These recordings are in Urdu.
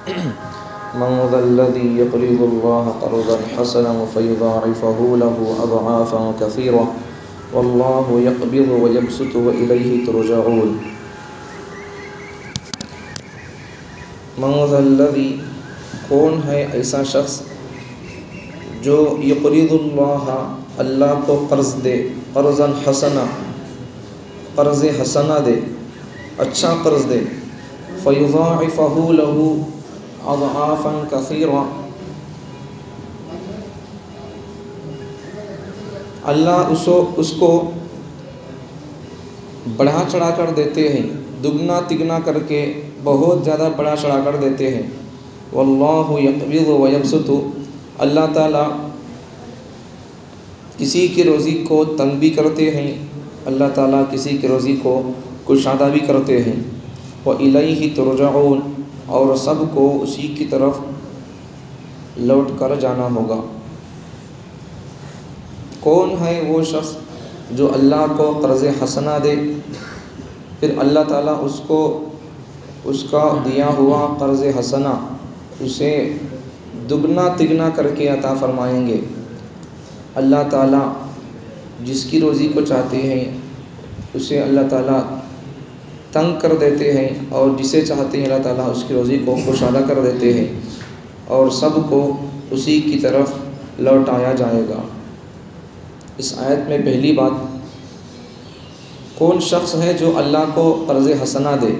من ذا الذي يقرض الله قرضا حسنا فيضاعفه له أضعافا كثيرة والله يقبض ويبسط وإليه ترجعون. من ذا الذي کون ہے ایسا شخص جو یقرض اللہ اللہ کو قرض دے، قرضا حسنا قرض حسنا دے، اچھا قرض دے، فیضاعفہ لہ اضعافا کثیرا، اللہ اس کو بڑھا چڑھا کر دیتے ہیں، دگنا تگنا کر کے بہت زیادہ بڑھا چڑھا کر دیتے ہیں. واللہ یقبض ویبسط، اللہ تعالیٰ کسی کی روزی کو تنگ بھی کرتے ہیں، اللہ تعالیٰ کسی کی روزی کو کشادہ بھی کرتے ہیں. وَإِلَيْهِ تُرْجَعُونَ، اور سب کو اسی کی طرف لوٹ کر جانا ہوگا. کون ہے وہ شخص جو اللہ کو قرض حسنہ دے، پھر اللہ تعالیٰ اس کا دیا ہوا قرض حسنہ اسے دگنا تگنا کر کے عطا فرمائیں گے. اللہ تعالیٰ جس کی روزی کو چاہتے ہیں اسے اللہ تعالیٰ تنگ کر دیتے ہیں، اور جسے چاہتے ہیں اللہ تعالیٰ اس کی روزی کو کشادہ کر دیتے ہیں، اور سب کو اسی کی طرف لوٹایا جائے گا. اس آیت میں پہلی بات، کون شخص ہے جو اللہ کو قرض حسنہ دے.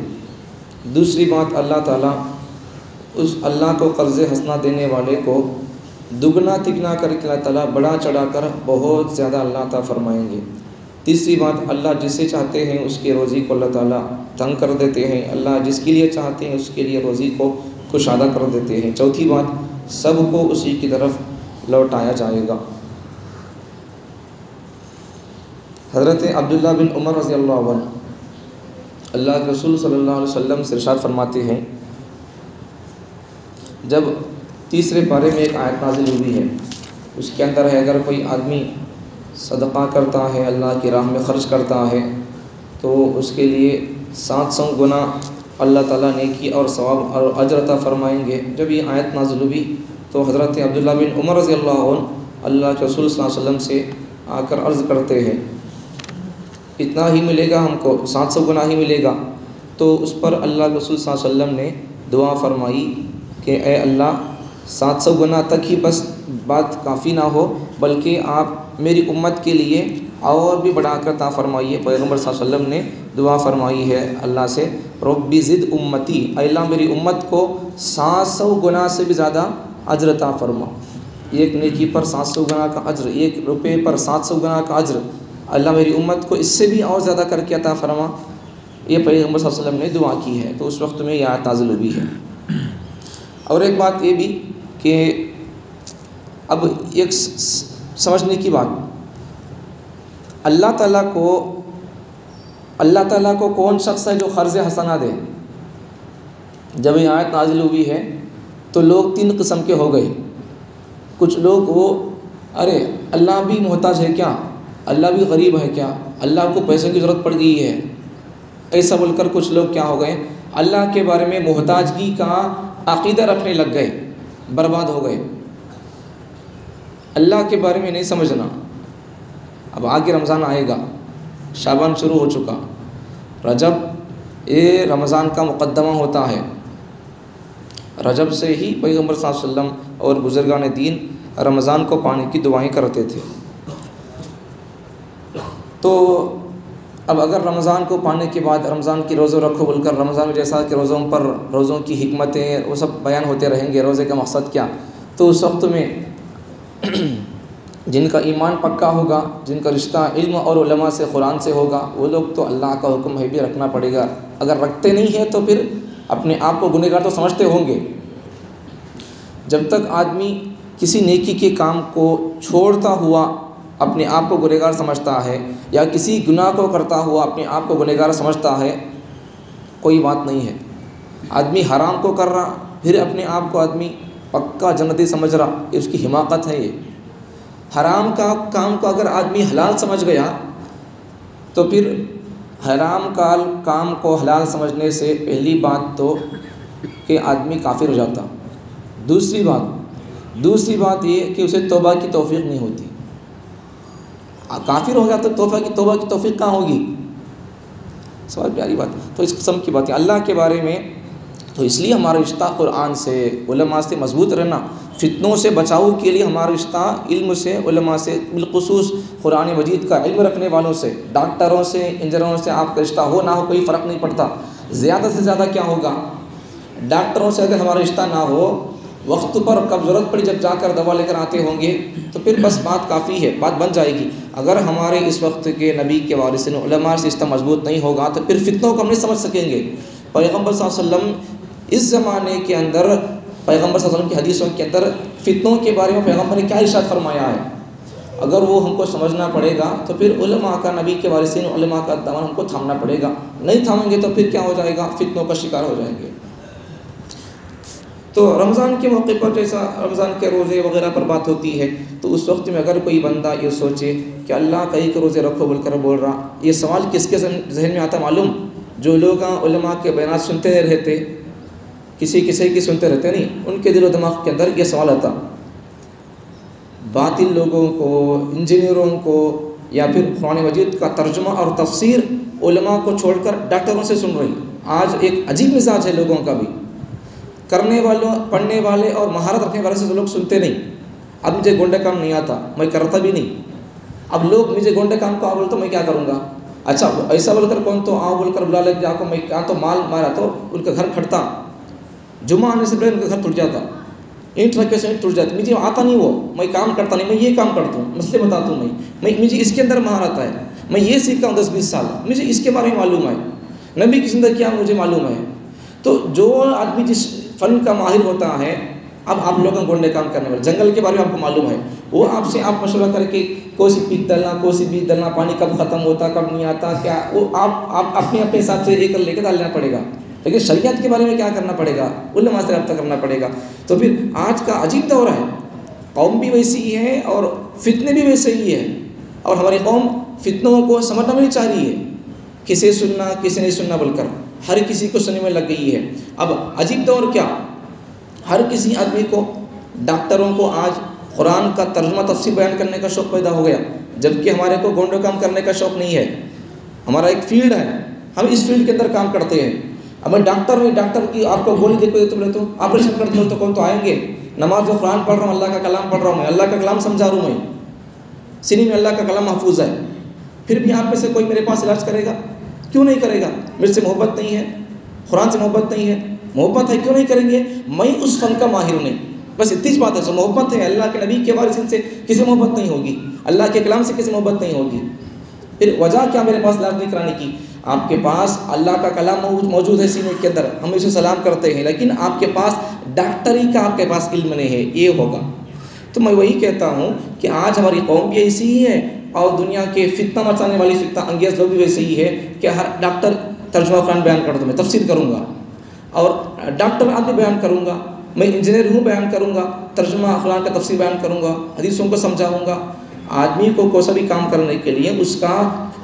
دوسری بات، اللہ تعالیٰ اس اللہ کو قرض حسنہ دینے والے کو دگنا تگنا کر کے اللہ تعالیٰ بڑا چڑھا کر بہت زیادہ اللہ عطا فرمائیں گے. تیسری بات، اللہ جسے چاہتے ہیں اس کی روزی کو اللہ تعالیٰ تنگ کر دیتے ہیں، اللہ جس کے لیے چاہتے ہیں اس کے لیے روزی کو کشادہ کر دیتے ہیں. چوتھی بات، سب کو اسی کی طرف لوٹایا جائے گا. حضرت عبداللہ بن عمر رضی اللہ عنہ اللہ کے رسول صلی اللہ علیہ وسلم سے ارشاد فرماتے ہیں، جب تیسرے پارے میں ایک آیت نازل ہوئی ہے، اس کے اندر ہے اگر کوئی آدمی صدقہ کرتا ہے، اللہ کی راہ میں خرچ کرتا ہے تو اس کے لیے 700 گنا اللہ تعالیٰ نیکی اور ثواب اور اجر عطا فرمائیں گے. جب یہ آیت نازل ہوئی تو حضرت عبداللہ بن عمر رضی اللہ عنہ اللہ کے رسول صلی اللہ علیہ وسلم سے آ کر عرض کرتے ہیں، اتنا ہی ملے گا ہم کو، 700 گنا ہی ملے گا. تو اس پر اللہ کے رسول صلی اللہ علیہ وسلم نے دعا فرمائی کہ اے اللہ 700 گنا تک ہی بس بات کافی نہ ہو، بلکہ آپ میری امت کے لیے اور بھی بڑھا کر عطا فرمائیے. پیغمبر صلی اللہ علیہ وسلم نے دعا فرمائی ہے اللہ سے، ربی زد امتی، اے اللہ میری امت کو 700 گنا سے بھی زیادہ اجر عطا فرما. ایک نیکی پر 700 گنا کا اجر، 1 روپے پر 700 گنا کا اجر، اللہ میری امت کو اس سے بھی اور زیادہ کر کے عطا فرما. یہ پیغمبر صلی اللہ علیہ وسلم نے دعا کی ہے، تو اس وقت میں یہ آیت نازل ہوئی ہے. اور ایک بات یہ بھی کہ اب ایک سمجھنے کی بات، اللہ تعالیٰ کو کون شخص ہے جو قرض حسنہ دے. جب یہ آیت نازل ہوئی ہے تو لوگ 3 قسم کے ہو گئے. کچھ لوگ وہ ارے اللہ بھی محتاج ہے کیا، اللہ بھی غریب ہے کیا، اللہ کو پیسے کی ضرورت پڑ گئی ہے، ایسا بول کر کچھ لوگ کیا ہو گئے، اللہ کے بارے میں محتاجگی کا عقیدہ رکھنے لگ گئے، برباد ہو گئے. اللہ کے بارے میں نہیں سمجھنا. اب آگے رمضان آئے گا، شعبان شروع ہو چکا، رجب یہ رمضان کا مقدمہ ہوتا ہے. رجب سے ہی پیغمبر صلی اللہ علیہ وسلم اور بزرگان دین رمضان کو پانے کی دعائیں کرتے تھے. تو اب اگر رمضان کو پانے کے بعد رمضان کی روزہ رکھو بول کر، رمضان میں جیسا کہ روزوں کی حکمتیں وہ سب بیان ہوتے رہیں گے، روزے کا مقصد کیا، تو اس وقت میں جن کا ایمان پکا ہوگا، جن کا رشتہ علم اور علماء سے قرآن سے ہوگا، وہ لوگ تو اللہ کا حکم ہے بھی رکھنا پڑے گا. اگر رکھتے نہیں ہیں تو پھر اپنے آپ کو گنہگار تو سمجھتے ہوں گے. جب تک آدمی کسی نیکی کے کام کو چھوڑتا ہوا اپنے آپ کو گنہگار سمجھتا ہے، یا کسی گناہ کو کرتا ہوا اپنے آپ کو گنہگار سمجھتا ہے، کوئی بات نہیں ہے. آدمی حرام کو کر رہا پھر اپنے آپ کو آدمی پکا جنتی سمجھ رہا، یہ اس کی حماقت ہے. یہ حرام کا کام کو اگر آدمی حلال سمجھ گیا تو پھر حرام کا کام کو حلال سمجھنے سے پہلی بات تو کہ آدمی کافر ہو جاتا۔ دوسری بات یہ کہ اسے توبہ کی توفیق نہیں ہوتی۔ کافر ہو گیا تو توبہ کی توفیق کہاں ہوگی؟ سوال پیاری بات۔ تو اس قسم کی باتیں اللہ کے بارے میں، تو اس لیے ہمارا رشتہ قرآن سے، علماء سے مضبوط رہنا، فتنوں سے بچاؤ کے لیے ہمارا رشتہ علم سے، علماء سے، بالخصوص قرآن مجید کا علم رکھنے والوں سے، ڈاکٹروں سے، انجینئروں سے آپ کا رشتہ ہو نہ ہو کوئی فرق نہیں پڑتا۔ زیادہ سے زیادہ کیا ہوگا؟ ڈاکٹروں سے اگر ہمارا رشتہ نہ ہو، وقت پر کب ضرورت پڑی جب جا کر دوا لے کر آتے ہوں گے، تو پھر بس بات کافی ہے، بات بن جائے گی۔ اگر ہمارے اس وقت کے نبی کے وارثین علماء سے رشتہ مضبوط نہیں ہوگا تو پھر فتنوں کو ہم نہیں سمجھ سکیں گے۔ پیغمبر صلی اللہ علیہ وسلم اس زمانے کے اندر، پیغمبر صلی اللہ علیہ وسلم کی حدیثوں کے اندر فتنوں کے بارے میں پیغمبر نے کیا ارشاد فرمایا ہے، اگر وہ ہم کو سمجھنا پڑے گا تو پھر علماء کا، نبی کے وارثین علماء کا دامن ہم کو تھامنا پڑے گا۔ نہیں تھامیں گے تو پھر کیا ہو جائے گا؟ فتنوں کا شکار ہو جائیں گے۔ تو رمضان کے موقع پر جیسا رمضان کے روزے وغیرہ پر بات ہوتی ہے، تو اس وقت میں اگر کوئی بندہ یہ سوچے کہ اللہ کئی کے روزے رکھو بول کر بول رہا، یہ سوال کس کے ذہن میں آتا معلوم؟ جو لوگ علماء کے بیانات سنتے رہتے، کسی کی سنتے رہتے نہیں، ان کے دل و دماغ کے اندر یہ سوال آتا۔ باطل لوگوں کو، انجینئروں کو، یا پھر قرآن مجید کا ترجمہ اور تفسیر علماء کو چھوڑ کر ڈاکٹروں سے سن رہی۔ آج ایک عجیب مزاج ہے لوگوں کا بھی، کرنے والوں، پڑھنے والے اور مہارت رکھنے والے سے لوگ سنتے نہیں۔ اب مجھے گونڈے کام نہیں آتا، میں کرتا بھی نہیں۔ اب لوگ مجھے گونڈے کام کو آ بول تو میں کیا کروں گا؟ اچھا ایسا بول کر کون تو آؤ بول کر بلا لے جا کو، میں کیا تو مال مارا تو ان کا گھر کھڑتا، جمعہ آنے سے پہلے ان کا گھر ٹوٹ جاتا، اینٹ رکھے سے اینٹ ٹوٹ جاتی۔ مجھے آتا نہیں، وہ میں کام کرتا نہیں، میں یہ کام کرتا ہوں، مسئلے بتاتا ہوں، میں مجھے اس کے اندر مہارت ہے، میں یہ سیکھا ہوں 10-20 سال، مجھے اس کے بارے میں معلوم ہے، نبی کی زندگی کیا مجھے معلوم ہے۔ تو جو آدمی جس فن کا ماہر ہوتا ہے، اب آپ لوگوں کو گونڈے کام کرنے والے، جنگل کے بارے میں آپ کو معلوم ہے، وہ آپ سے آپ مشورہ کر کے کوئی سی پیک ڈالنا، کوئی سی بیج ڈالنا، پانی کب ختم ہوتا کب نہیں آتا، کیا وہ آپ اپنے حساب سے ایک لے کے ڈال لینا پڑے گا۔ لیکن شریعت کے بارے میں کیا کرنا پڑے گا؟ علماء سے رابطہ کرنا پڑے گا۔ تو پھر آج کا عجیب دور ہے، قوم بھی ویسی ہی ہے اور فتنے بھی ویسے ہی ہے، اور ہماری قوم فتنوں کو سمجھنا بھی نہیں چاہ رہی ہے، کسے سننا کسے نہیں سننا بول کر ہر کسی کو سننے میں لگ گئی ہے۔ اب عجیب دور کیا، ہر کسی آدمی کو، ڈاکٹروں کو آج قرآن کا ترجمہ تفسیر بیان کرنے کا شوق پیدا ہو گیا، جبکہ ہمارے کو گونڈے کام کرنے کا شوق نہیں ہے۔ ہمارا ایک فیلڈ ہے، ہم اس فیلڈ کے اندر کام کرتے ہیں۔ اب میں ڈاکٹر ہوں، ڈاکٹر کی آپ کو گولی دیکھو تو بولے تو آپریشن کرتے ہو تو کون تو آئیں گے؟ نماز و قرآن پڑھ رہا ہوں، اللہ کا کلام پڑھ رہا ہوں، میں اللہ کا کلام سمجھا رہا ہوں، میں سینے میں اللہ کا کلام محفوظ ہے، پھر بھی آپ میں سے کوئی میرے پاس علاج کرے گا؟ کیوں نہیں کرے گا؟ میرے سے محبت نہیں ہے، قرآن سے محبت نہیں ہے، محبت ہے کیوں نہیں کریں گے؟ میں اس فن کا ماہر نہیں، بس اتنی بات ہے، سو محبت ہے اللہ کے نبی کے وارثین سے کسی محبت نہیں ہوگی، اللہ کے کلام سے کسی محبت نہیں ہوگی، پھر وجہ کیا میرے پاس علاج نہیں کرانے کی؟ آپ کے پاس اللہ کا کلام موجود ہے سینے کے اندر، ہم اسے سلام کرتے ہیں، لیکن آپ کے پاس ڈاکٹری کا آپ کے پاس علم نہیں ہے، یہ ہوگا۔ تو میں وہی کہتا ہوں کہ آج ہماری قوم بھی ایسی ہی ہے، اور دنیا کے فتنہ مچانے والی فتنہ انگیز لوگ بھی ویسے ہی ہے کہ ہر ڈاکٹر ترجمہ قرآن بیان کر دوں، میں تفسیر کروں گا، اور ڈاکٹر آدمی بیان کروں گا، میں انجینئر ہوں بیان کروں گا، ترجمہ قرآن کا تفسیر بیان کروں گا، حدیثوں کو سمجھاؤں گا۔ آدمی کو کوئی سا بھی کام کرنے کے لیے اس کا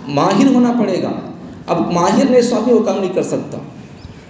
ماہر ہونا پڑے گا، اب ماہر نے سو بھی وہ کام نہیں کر سکتا۔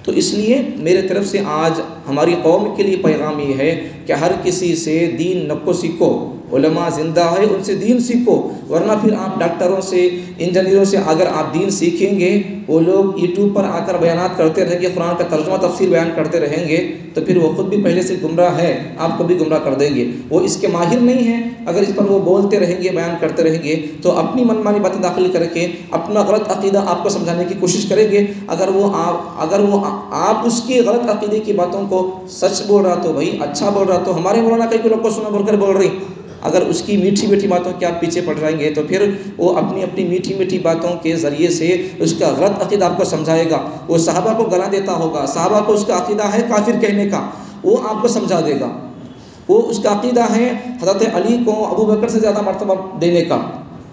تو اس لیے میرے طرف سے آج ہماری قوم کے لیے پیغام یہ ہے کہ ہر کسی سے دین نکو سیکھو، علماء زندہ ہے ان سے دین سیکھو، ورنہ پھر آپ ڈاکٹروں سے انجینئروں سے اگر آپ دین سیکھیں گے، وہ لوگ یوٹیوب پر آ کر بیانات کرتے رہیں گے، قرآن کا ترجمہ تفسیر بیان کرتے رہیں گے، تو پھر وہ خود بھی پہلے سے گمراہ ہے، آپ کو بھی گمراہ کر دیں گے۔ وہ اس کے ماہر نہیں ہیں، اگر اس پر وہ بولتے رہیں گے، بیان کرتے رہیں گے، تو اپنی منمانی باتیں داخل کر کے اپنا غلط عقیدہ آپ کو سمجھانے کی کوشش کریں گے۔ اگر وہ آپ اس کی غلط عقیدے کی باتوں کو سچ بول رہا تو بھائی اچھا بول رہا، تو ہمارے مولانا کئی کو لوگ کو سنا بول کر بول رہی، اگر اس کی میٹھی میٹھی باتوں کے آپ پیچھے پڑ جائیں گے تو پھر وہ اپنی میٹھی میٹھی باتوں کے ذریعے سے اس کا غلط عقیدہ آپ کو سمجھائے گا۔ وہ صحابہ کو گالیاں دیتا ہوگا، صحابہ کو اس کا عقیدہ ہے کافر کہنے کا، وہ آپ کو سمجھا دے گا۔ وہ اس کا عقیدہ ہے حضرت علی کو ابو بکر سے زیادہ مرتبہ دینے کا،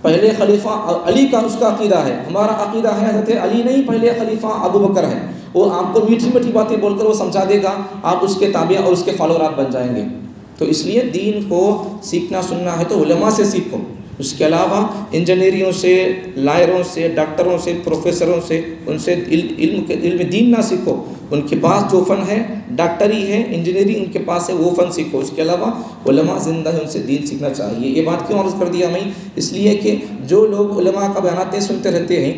پہلے خلیفہ علی کا اس کا عقیدہ ہے، ہمارا عقیدہ ہے حضرت علی نہیں، پہلے خلیفہ ابو بکر ہے۔ وہ آپ کو میٹھی میٹھی باتیں بول کر وہ سمجھا دے گا، آپ اس کے تابع اور اس کے فالوور آپ بن جائیں گے۔ تو اس لیے دین کو سیکھنا سننا ہے تو علماء سے سیکھو، اس کے علاوہ انجینئروں سے، لائروں سے، ڈاکٹروں سے، پروفیسروں سے، ان سے علم دین نہ سیکھو، ان کے پاس جو فن ہے ڈاکٹری ہے، انجینئرنگ ان کے پاس ہے، وہ فن سیکھو۔ اس کے علاوہ علماء زندہ ہیں، ان سے دین سیکھنا چاہیے۔ یہ بات کیوں عرض کر دیا میں؟ اس لیے کہ جو لوگ علماء کا بیانات سنتے رہتے ہیں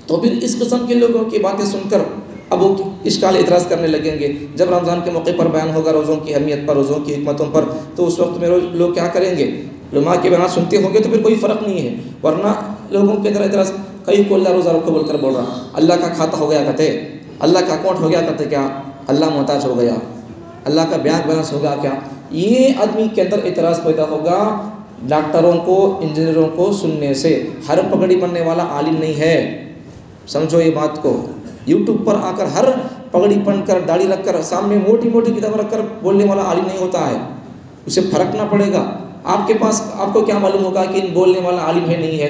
تو پھر اس قسم کے لوگوں کی باتیں سن کر اب وہ اشکال اعتراض کرنے لگیں گے۔ جب رمضان کے موقع پر بیان ہوگا روزوں کی اہمیت پر، روزوں کی حکمتوں پر، تو اس وقت میں لوگ کیا کریں گے؟ علماء کے بیانات سنتے ہوں گے تو پھر کوئی فرق نہیں ہے، ورنہ لوگوں کے اندر اعتراض، کئی کو اللہ روزہ رکھو بول کر بول رہا، اللہ کا کھاتا ہو گیا کہتے، اللہ کا اکاؤنٹ ہو گیا کہتے، کیا اللہ محتاج ہو گیا، اللہ کا بینک بیلنس ہوگا کیا؟ یہ آدمی کے اندر اعتراض پیدا ہوگا ڈاکٹروں کو، انجینئروں کو سننے سے۔ ہر پگڑی بننے والا عالم نہیں ہے، سمجھو یہ بات کو۔ یوٹیوب پر آ کر ہر پگڑی پہن کر، داڑھی رکھ کر، سامنے موٹی موٹی کتاب رکھ کر بولنے والا عالم نہیں ہوتا ہے، اسے پھرکنا پڑے گا۔ آپ کے پاس، آپ کو کیا معلوم ہوگا کہ ان بولنے والا عالم ہے نہیں ہے؟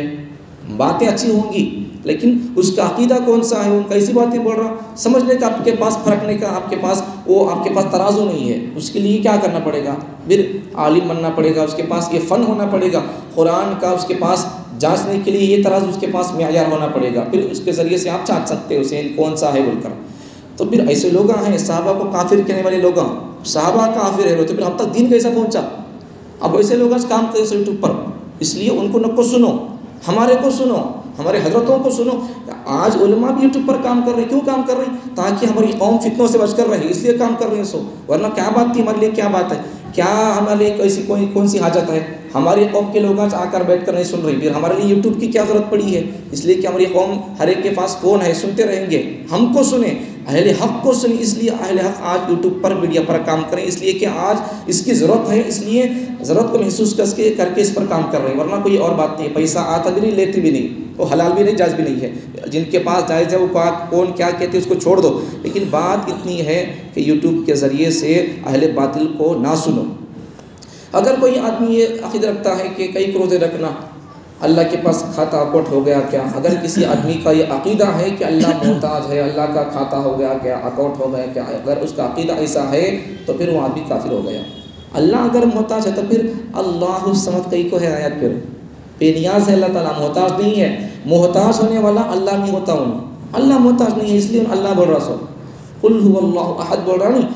باتیں اچھی ہوں گی لیکن اس کا عقیدہ کون سا ہے، ان کیسی باتیں بول رہا، سمجھنے کا آپ کے پاس، پھرکنے کا آپ کے پاس آپ کے پاس ترازو نہیں ہے۔ اس کے لیے کیا کرنا پڑے گا؟ پھر عالم بننا پڑے گا، اس کے پاس یہ فن ہونا پڑے گا، قرآن کا اس کے پاس جانچنے کے لیے یہ ترازو اس کے پاس معیار ہونا پڑے گا، پھر اس کے ذریعے سے آپ چاٹ سکتے ہیں اسے کون سا ہے بول کر۔ تو پھر ایسے لوگ ہیں، صحابہ کو کافر کہنے والے لوگ، صحابہ کافر ہے تو پھر ہم تک دین کیسا پہنچا؟ اب ایسے لوگ کام کریں یوٹیوب پر، اس لیے ان کو نہ کو سنو، ہمارے کو سنو، ہمارے حضرتوں کو سنو۔ آج علماء بھی یوٹیوب پر کام کر رہے ہیں، کیوں کام کر رہے ہیں؟ تاکہ ہماری قوم فتنوں سے بچ کر رہے، اس لیے کام کر رہے ہیں سو، ورنہ کیا بات تھی ہمارے لیے؟ کیا بات ہے؟ کیا ہمارے لیے ایسی کون سی حاجت ہے؟ ہماری قوم کے لوگ آج آ کر بیٹھ کر نہیں سن رہی، پھر ہمارے لیے یوٹیوب کی کیا ضرورت پڑی ہے؟ اس لیے کہ ہماری قوم ہر ایک کے پاس فون ہے، سنتے رہیں گے۔ ہم کو سنیں، اہل حق کو سنیں، اس لیے اہل حق آج یوٹیوب پر، میڈیا پر کام کریں، اس لیے کہ آج اس کی ضرورت ہے، اس لیے ضرورت کو محسوس کر کے اس پر کام کر رہے ہیں، ورنہ کوئی اور بات نہیں ہے۔ پیسہ آتا بھی نہیں، لیتے بھی نہیں، وہ حلال بھی نہیں، جائز بھی نہیں ہے۔ جن کے پاس جائز ہے وہ کون کیا کہتے ہیں اس کو چھوڑ دو، لیکن بات اتنی ہے کہ یوٹیوب کے ذریعے سے اہل باطل کو نہ سنو۔ اگر کوئی آدمی یہ عقیدہ رکھتا ہے کہ کئی روزے رکھنا اللہ کے پاس کھاتا اکاؤنٹ ہو گیا کیا، اگر کسی آدمی کا یہ عقیدہ ہے کہ اللہ محتاج ہے، اللہ کا کھاتا ہو گیا کیا، اکاؤنٹ ہو گیا کیا، اگر اس کا عقیدہ ایسا ہے تو پھر وہ آدمی کافر ہو گیا۔ اللہ اگر محتاج ہے تو پھر اللہ الصمد کئی کو ہے آیت، پھر بے نیاز ہے اللہ تعالیٰ، محتاج نہیں ہے۔ محتاج ہونے والا اللہ نہیں ہوتا، اللہ محتاج نہیں ہے، اس لیے اللہ بول رہا سو قل هو اللہ احد بول رہا نہیں،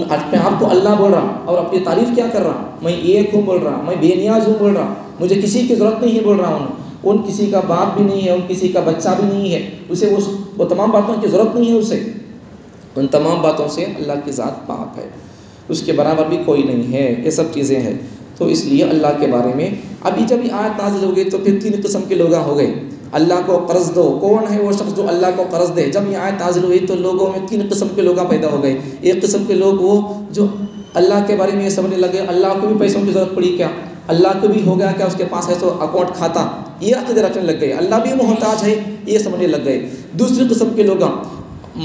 اپنے آپ کو اللہ بول رہا اور اپنی تعریف کیا کر رہا، میں ایک ہوں بول رہا، میں بے نیاز ہوں بول رہا، مجھے کسی کی ضرورت نہیں ہے بول رہا ہوں، ان کسی کا باپ بھی نہیں ہے، ان کسی کا بچہ بھی نہیں ہے، اسے وہ تمام باتوں کی ضرورت نہیں ہے، اسے ان تمام باتوں سے اللہ کی ذات پاک ہے، اس کے برابر بھی کوئی نہیں ہے، یہ سب چیزیں ہیں۔ تو اس لیے اللہ کے بارے میں ابھی جب یہ آیت نازل ہو گئی تو پھر 3 قسم کے لوگ ہو گئے۔ اللہ کو قرض دو، کون ہے وہ شخص جو اللہ کو قرض دے؟ جب یہ آیت نازل ہوئی تو لوگوں میں 3 قسم کے لوگ پیدا ہو گئے۔ ایک قسم کے لوگ وہ جو اللہ کے بارے میں یہ سمجھنے لگے اللہ کو بھی پیسوں کی ضرورت پڑی کیا، اللہ کو بھی ہو گیا کیا اس کے پاس ہے تو اکاؤنٹ کھاتا، یہ عقیدہ رکھنے لگ گئے، اللہ بھی محتاج ہے یہ سمجھنے لگ گئے۔ دوسری قسم کے لوگ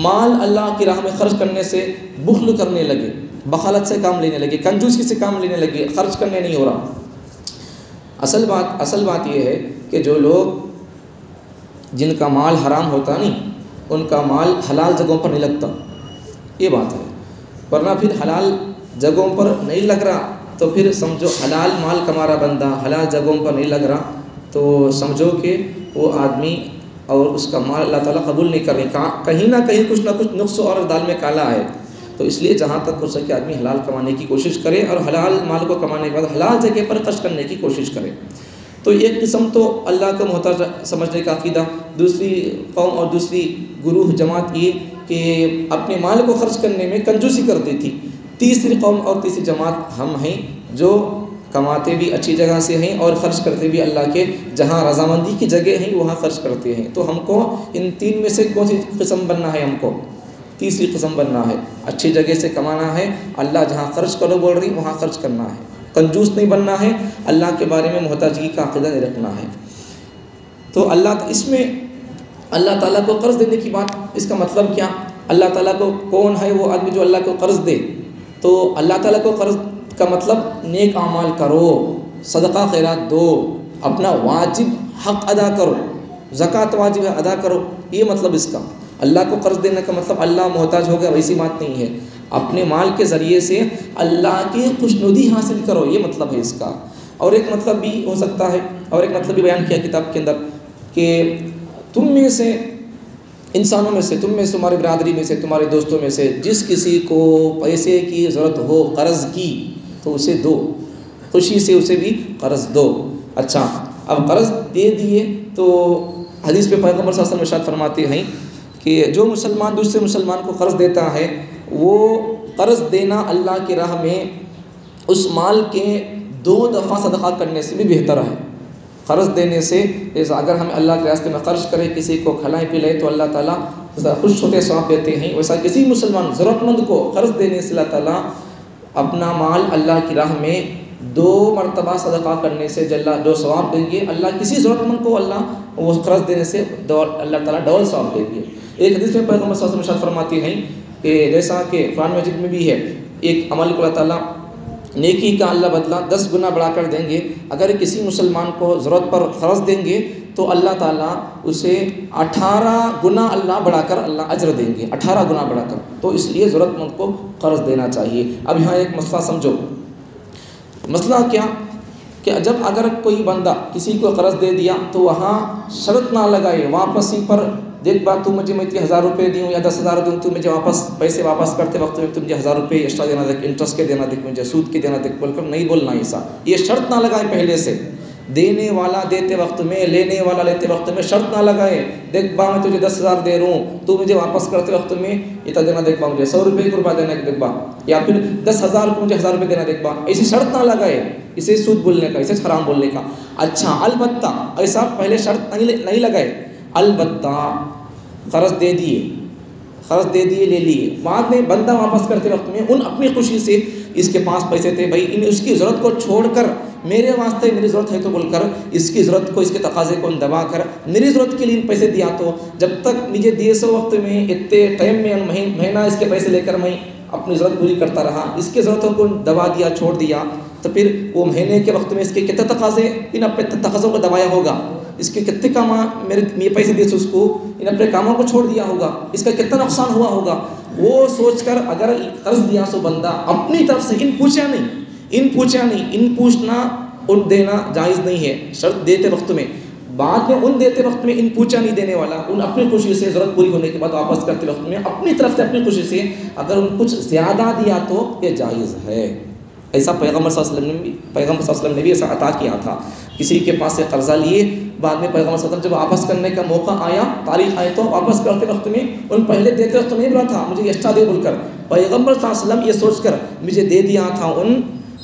مال اللہ کی راہ میں خرچ کرنے سے بخل کرنے لگے، بخالت سے کام لینے لگے، کنجوسی سے کام لینے لگے، خرچ کرنے نہیں ہو رہا۔ اصل بات یہ ہے کہ جو لوگ جن کا مال حرام ہوتا نہیں، ان کا مال حلال جگہوں پر نہیں لگتا، یہ بات ہے، ورنہ پھر حلال جگہوں پر نہیں لگ رہا تو پھر سمجھو حلال مال کما رہا بندہ، حلال جگہوں پر نہیں لگ رہا تو سمجھو کہ وہ آدمی اور اس کا مال اللہ تعالیٰ قبول نہیں کر رہی، کہیں نہ کہیں کچھ نہ کچھ نقص اور دال میں کالا ہے۔ تو اس لیے جہاں تک ہو سکے آدمی حلال کمانے کی کوشش کرے اور حلال مال کو کمانے کے بعد حلال جگہ پر خرچ کرنے کی کوشش کرے۔ تو ایک قسم تو اللہ کو محتاج سمجھنے کا عقیدہ، دوسری قوم اور دوسری گروہ جماعت یہ کہ اپنے مال کو خرچ کرنے میں کنجوسی کرتی تھی۔ تیسری قوم اور تیسری جماعت ہم ہیں جو کماتے بھی اچھی جگہ سے ہیں اور خرچ کرتے بھی اللہ کے جہاں رضامندی کی جگہ ہیں وہاں خرچ کرتے ہیں۔ تو ہم کو ان 3 میں سے کون سی قسم بننا ہے؟ ہم کو تیسری قسم بننا ہے، اچھی جگہ سے کمانا ہے، اللہ جہاں خرچ کرو بول رہی وہاں خرچ کرنا ہے، کنجوس نہیں بننا ہے، اللہ کے بارے میں محتاجگی کا عقیدہ نہیں رکھنا ہے۔ تو اس میں اللہ تعالیٰ کو قرض دینے کی بات، اس کا مطلب کیا؟ اللہ تعالیٰ کو کون ہے وہ آدمی جو اللہ کو قرض دے؟ تو اللہ تعالیٰ کو قرض کا مطلب نیک اعمال کرو، صدقہ خیرات دو، اپنا واجب حق ادا کرو، زکوٰۃ واجب ہے ادا کرو، یہ مطلب اس کا۔ اللہ کو قرض دینے کا مطلب اللہ محتاج ہو گیا ویسی بات نہیں ہے، اپنے مال کے ذریعے سے اللہ کی خوشنودی حاصل کرو، یہ مطلب ہے اس کا۔ اور ایک مطلب بھی ہو سکتا ہے، اور ایک مطلب بھی بیان کیا کتاب کے اندر کہ تم میں سے، انسانوں میں سے، تم میں سے، تمہاری برادری میں سے، تمہارے دوستوں میں سے جس کسی کو پیسے کی ضرورت ہو، قرض کی، تو اسے دو، خوشی سے اسے بھی قرض دو۔ اچھا، اب قرض دے دیے تو حدیث پہ پیغمبر صلی اللہ علیہ وسلم ارشاد فرماتے ہیں کہ جو مسلمان دوسرے مسلمان کو قرض دیتا ہے، وہ قرض دینا اللہ کی راہ میں اس مال کے 2 دفعہ صدقہ کرنے سے بھی بہتر ہے۔ قرض دینے سے، جیسا اگر ہم اللہ کے راستے میں خرچ کریں، کسی کو کھلائیں پلائیں تو اللہ تعالیٰ خوش ہوتے ثواب دیتے ہیں، ویسا کسی مسلمان ضرورت مند کو قرض دینے سے اللہ تعالیٰ اپنا مال اللہ کی راہ میں 2 مرتبہ صدقہ کرنے سے جو ثواب دیں گے، اللہ کسی ضرورت مند کو اللہ وہ قرض دینے سے اللہ تعالیٰ ڈبل ثواب دیں گے۔ ایک حدیث میں پیغمبر صلی اللہ علیہ وسلم ارشاد فرماتے ہیں کہ جیسا کہ قرآن مجید میں بھی ہے، ایک عمل کو اللہ تعالیٰ نیکی کا اللہ بدلہ 10 گنا بڑھا کر دیں گے۔ اگر کسی مسلمان کو ضرورت پر قرض دیں گے تو اللہ تعالیٰ اسے 18 گنا اللہ بڑھا کر اللہ اجر دیں گے، 18 گنا بڑھا کر۔ تو اس لیے ضرورت مند کو قرض دینا چاہیے۔ اب یہاں ایک مسئلہ سمجھو، مسئلہ کیا کہ جب اگر کوئی بندہ کسی کو قرض دے دیا تو وہاں شرط نہ لگائے واپسی پر، دیکھ بات تو مجھے 1000 روپے دوں یا 10,000 دوں، تو مجھے پیسے واپس کرتے وقت میں تم مجھے 1000 روپے ایکسٹرا دینا دیکھ، انٹرسٹ کے دینا دیکھ، مجھے سود کے دینا دیکھ، بول کر نہیں بولنا ایسا۔ یہ شرط نہ لگائے پہلے سے، دینے والا دیتے وقت میں، لینے والا لیتے وقت میں شرط نہ لگائے، دیکھ با میں تجھے 10,000 دے رہا ہوں، تو مجھے واپس کرتے وقت میں اتنا دینا دیکھ با، مجھے 100 روپے کو روپیہ دینا دیکھ با، یا پھر 10,000 کو مجھے 1000 روپے دینا دیکھ با، ایسی شرط نہ لگائے، اسے سود بولنے کا، اسے حرام بولنے کا۔ اچھا، البتہ ایسا پہلے شرط نہیں لگائے، البتہ قرض دے دیے لے لیے، بعد میں بندہ واپس کرتے وقت میں اپنی خوشی سے، اس کے پاس پیسے تھے بھائی، اس کی ضرورت کو چھوڑ کر میرے واسطے میری ضرورت ہے تو بول کر اس کی ضرورت کو، اس کے تقاضے کو دبا کر میری ضرورت کے لیے پیسے دیا، تو جب تک مجھے دیے سو وقت میں اتنے ٹائم میں مہینہ اس کے پیسے لے کر میں اپنی ضرورت پوری کرتا رہا، اس کی ضرورتوں کو دبا دیا، چھوڑ دیا، تو پھر وہ مہینے کے وقت میں اس کے کتنے تقاضے، ان اپنے تقاضوں کو دبایا ہوگا، اس کے کتنے کام میرے پیسے دیے اس کو، ان اپنے کاموں کو چھوڑ دیا ہوگا، اس کا کتنا نقصان ہوا ہوگا، وہ سوچ کر اگر قرض دیا سو بندہ اپنی طرف سے ان پوچھا نہیں، پوچھنا ان دینا جائز نہیں ہے شرط دیتے وقت میں، بعد میں ان دیتے وقت میں ان پوچھا نہیں دینے والا، ان اپنی خوشی سے ضرورت پوری ہونے کے بعد واپس کرتے وقت میں اپنی طرف سے اپنی خوشی سے اگر ان کچھ زیادہ دیا تو یہ جائز ہے۔ ایسا پیغمبر صلی اللہ علیہ وسلم نے بھی ایسا عطا کیا تھا، کسی کے پاس سے قرضہ لیے، بعد میں پیغمبر صلی اللہ علیہ وسلم جب واپس کرنے کا موقع آیا، تاریخ آئے، تو واپس کرتے وقت میں ان پہلے دیتے وقت نہیں بولا تھا مجھے ایکسٹرا دے بول کر، پیغمبر صلی اللہ علیہ وسلم یہ سوچ کر مجھے دے دیا تھا،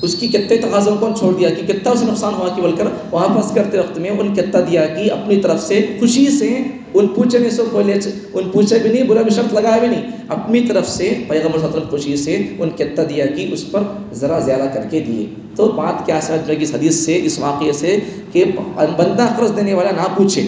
اس کی کتنے تقاضوں کو چھوڑ دیا کہ کتنا اسے نقصان ہوا کہ بول کر واپس کرتے وقت میں ان کتنا دیا کہ اپنی طرف سے خوشی سے، ان پوچھنے سے پہلے ان پوچھے بھی نہیں، بولا بھی شرط لگایا بھی نہیں، اپنی طرف سے پیغمبر صلی اللہ علیہ وسلم خوشی سے ان کتنا دیا کہ اس پر ذرا زیادہ کر کے دیے۔ تو بات کیا سمجھ لگی اس حدیث سے، اس واقعے سے، کہ بندہ قرض دینے والا نہ پوچھے،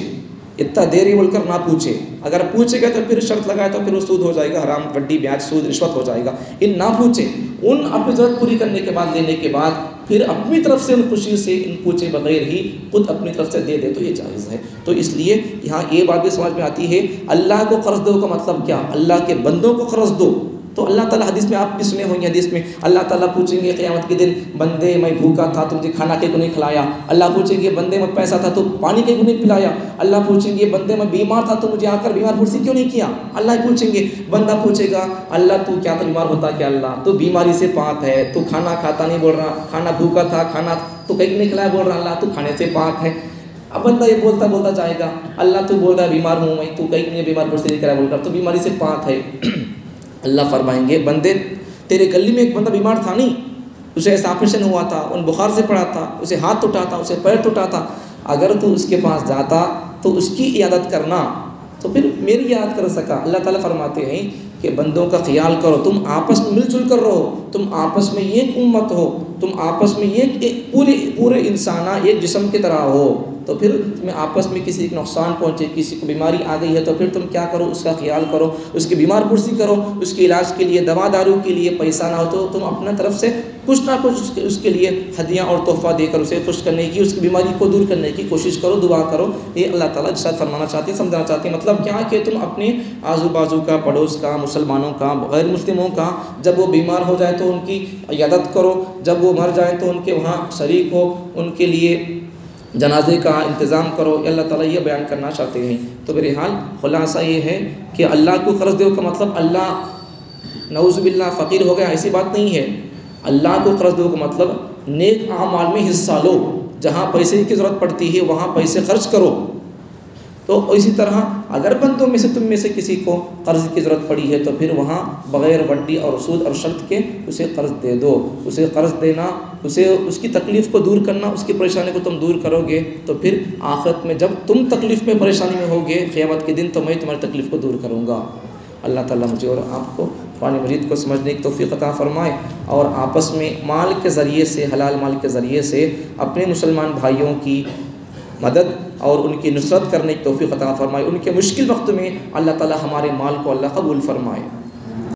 اتنا دیری بول کر نہ پوچھے، اگر پوچھے گا تو پھر شرط لگائے تو پھر وہ سود ہو جائے گا، حرام، وڈی، بیاج، سود، رشوت ہو جائے گا، ان نہ پوچھے، ان اپنی ضرورت پوری کرنے کے بعد، لینے کے بعد پھر اپنی طرف سے ان خوشی سے، ان پوچھے بغیر ہی خود اپنی طرف سے دے دے تو یہ جائز ہے۔ تو اس لیے یہاں یہ بات بھی سمجھ میں آتی ہے، اللہ کو قرض دو کا مطلب کیا، اللہ کے بندوں کو قرض دو، تو اللہ تعالیٰ حدیث میں آپ بھی سنے ہوں گے، حدیث میں اللہ تعالیٰ پوچھیں گے قیامت کے دن، بندے میں بھوکا تھا تو مجھے کھانا کو نہیں کھلایا، اللہ پوچھیں گے بندے میں پیسہ تھا تو پانی کو نہیں پلایا، اللہ پوچھیں گے بندے میں بیمار تھا تو مجھے آ کر بیمار پرسی کیوں نہیں کیا، اللہ پوچھیں گے، بندہ پوچھے گا اللہ تو کیا تو بیمار ہوتا کیا، اللہ تو بیماری سے پاک ہے، تو کھانا کھاتا نہیں بول رہا، کھانا بھوکا تھا، کھانا تو کہیں نہیں کھلایا بول رہا، اللہ تو کھانے سے پاک ہے۔ اب بندہ یہ بولتا جائے گا، اللہ تو بول رہا ہے بیمار ہوں میں، تو کہیں نہیں بیمار پرسی نہیں کرا بول کر، تو بیماری سے پاک ہے۔ اللہ فرمائیں گے بندے تیرے گلی میں ایک بندہ بیمار تھا نہیں، اسے ایسا آپریشن ہوا تھا، ان بخار سے پڑا تھا، اسے ہاتھ ٹوٹا تھا، اسے پیر ٹوٹا تھا، اگر تو اس کے پاس جاتا تو اس کی عیادت کرنا تو پھر میری عیادت کر سکا۔ اللہ تعالیٰ فرماتے ہیں کہ بندوں کا خیال کرو، تم آپس میں مل جل کر رہو، تم آپس میں ایک امت ہو، تم آپس میں ایک پورے انسانہ ایک جسم کی طرح ہو، تو پھر تمہیں آپس میں کسی کو نقصان پہنچے، کسی کو بیماری آ گئی ہے تو پھر تم کیا کرو، اس کا خیال کرو، اس کی بیمار پرسی کرو، اس کے علاج کے لیے دوا دارو کے لیے پیسہ نہ ہو تو تم اپنا طرف سے کچھ نہ کچھ اس کے لیے ہدیہ اور تحفہ دے کر اسے خوش کرنے کی، اس کی بیماری کو دور کرنے کی کوشش کرو، دعا کرو۔ یہ اللہ تعالیٰ کے ساتھ فرمانا چاہتے ہیں، سمجھانا چاہتے ہیں۔ مطلب کیا کہ تم اپنے آزو بازو کا، پڑوس کا، مسلمانوں کا، غیر مسلموں کا جب وہ بیمار ہو جائے تو ان کی عیادت کرو، جب وہ مر جائیں تو ان کے وہاں شریک ہو، ان کے لیے جنازے کا انتظام کرو۔ یہ اللہ تعالیٰ یہ بیان کرنا چاہتے ہیں۔ تو بہرحال خلاصہ یہ ہے کہ اللہ کو قرض دو کا مطلب اللہ نعوذ باللہ فقیر ہو گیا، ایسی بات نہیں ہے۔ اللہ کو قرض دو کا مطلب نیک اعمال میں حصہ لو، جہاں پیسے کی ضرورت پڑتی ہے وہاں پیسے خرچ کرو۔ تو اسی طرح اگر بندوں میں سے تم میں سے کسی کو قرض کی ضرورت پڑی ہے تو پھر وہاں بغیر وڈی اور سود اور شرط کے اسے قرض دے دو۔ اسے قرض دینا، اسے اس کی تکلیف کو دور کرنا، اس کی پریشانی کو تم دور کرو گے تو پھر آخرت میں جب تم تکلیف میں پریشانی میں ہوگے قیامت کے دن تو میں تمہاری تکلیف کو دور کروں گا۔ اللہ تعالیٰ مجھے اور آپ کو قرآن مجید کو سمجھنے کی توفیق عطا فرمائے، اور آپس میں مال کے ذریعے سے، حلال مال کے ذریعے سے اپنے مسلمان بھائیوں کی مدد اور ان کی نصرت کرنے کی توفیق عطا فرمائے۔ ان کے مشکل وقت میں اللہ تعالیٰ ہمارے مال کو اللہ قبول فرمائے۔